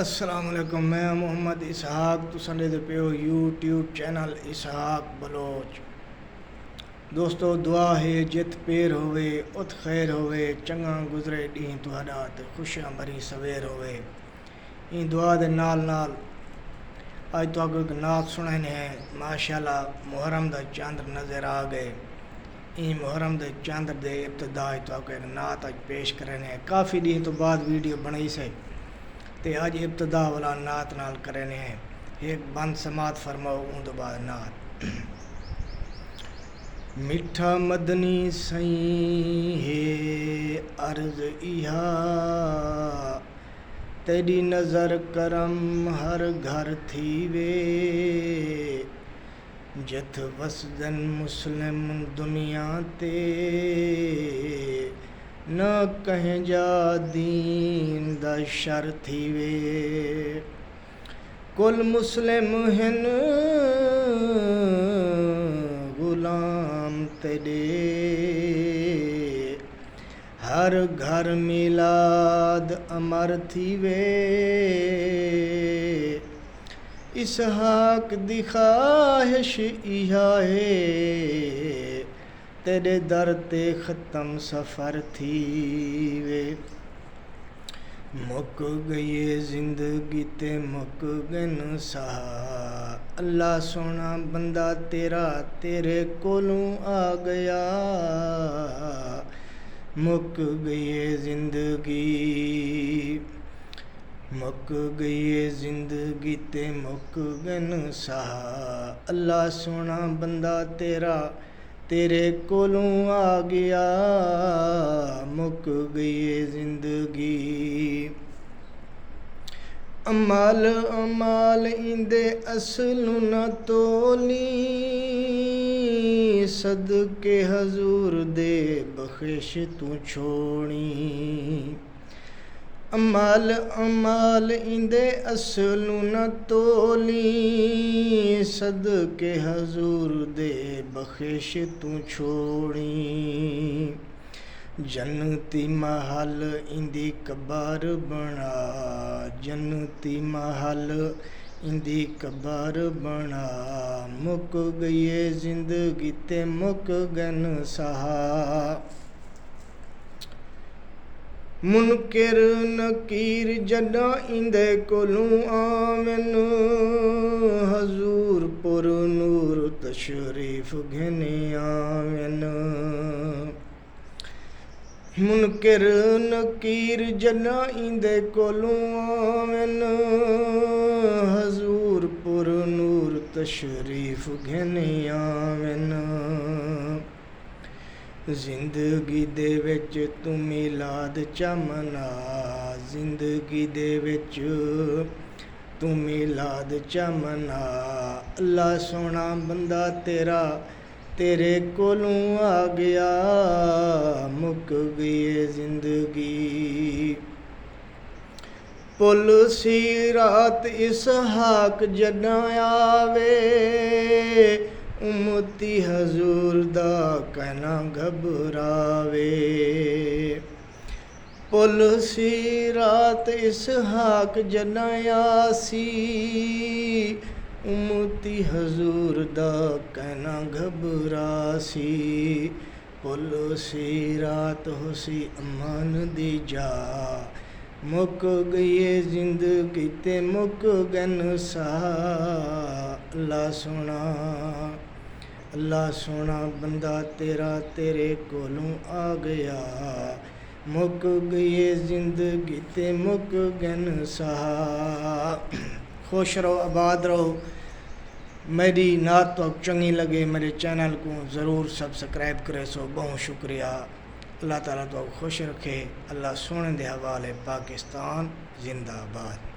السلام علیکم، میں محمد اسحاق تساں دے پیو یوٹیوب چینل اسحاق بلوچ۔ دوستو دعا ہے جت پیر ہوئے ات خیر ہوئے، چنگا گزرے ڈین تہاڈا تے خوشیاں بھری سویر ہوئے۔ این دعا دے نال نال اج تو ایک نعت سنانے ہیں۔ ماشاءاللہ محرم دا چاند نظر آ گئے۔ این محرم دے چاند دے ابتدا تو ایک نعت اج پیش کرنے ہیں۔ کافی دن تو بعد ویڈیو بنائی سے تے اج ابتدا والا نعت نال کرنے ہیں۔ ایک بند سماعت فرماؤ اون تو بعد نعت۔ میٹھا مدنی سائیں ہے عرض ایہا، تیری نظر کرم ہر گھر تھی وے، جت وسدن مسلم دنیا تے، نہ کہیں جا دین دا شر تھی وے، کل مسلم ہن غلام تیرے، ہر گھر میلاد امر تھی وے، اسحاق دی خواہش ایہا ہے، تیرے در تے ختم سفر تھی وے، مک گئی زندگی تے مک گن سہا، اللہ سونا بندہ تیرا تیرے کولوں آ گیا، مک گئی زندگی، مک گئی زندگی تے مک گن سہا، اللہ سونا بندہ تیرا تیرے کولوں آ گیا، مک گئی زندگی، امال ایندے اصل نہ تولی، صدقے حضور دے بخش تو چھوڑی، امال ایندے اصل نہ تولی، صدقے حضور دے بخش تو چھوڑی، جنتی محل ایندی قبر بنا، جنتی محل ایندی قبر بنا، مک گئی زندگی تے مک گن سہا، منکر نکیر جڈاں ایندے کولوں آون، حضور پر نور تشریف گھنے آون، منکر نکیر جڈاں ایندے کولوں آون، حضور پر نور تشریف گھنے آون، زندگی دے وچ تو میلاد چا منا، زندگی دے وچ تو میلاد چا منا، اللہ سونا بندہ تیرا تیرے کولوں آ گیا، مک گئی زندگی، پل صراط اسحاق جڈاں آوے، امتی حضور دا کہنا گھبراوے، پل صراط اسحاق جڈاں آسی، امتی حضور دا کہنا گھبراسی، پل صراط ہوسی امان دی جا، مک گئی زندگی تے مک گن سہا، اللہ سونا بندہ تیرا تیرے کولوں آ گیا، مک گئی زندگی تے مک گن سہا۔ خوش رہو، آباد رہو۔ میری نعت تو چنگی لگے میرے چینل کو ضرور سبسکرائب کرے سو، بہت شکریہ۔ اللہ تعالیٰ تو خوش رکھے۔ اللہ سونے دے حوالے، پاکستان زندہ باد۔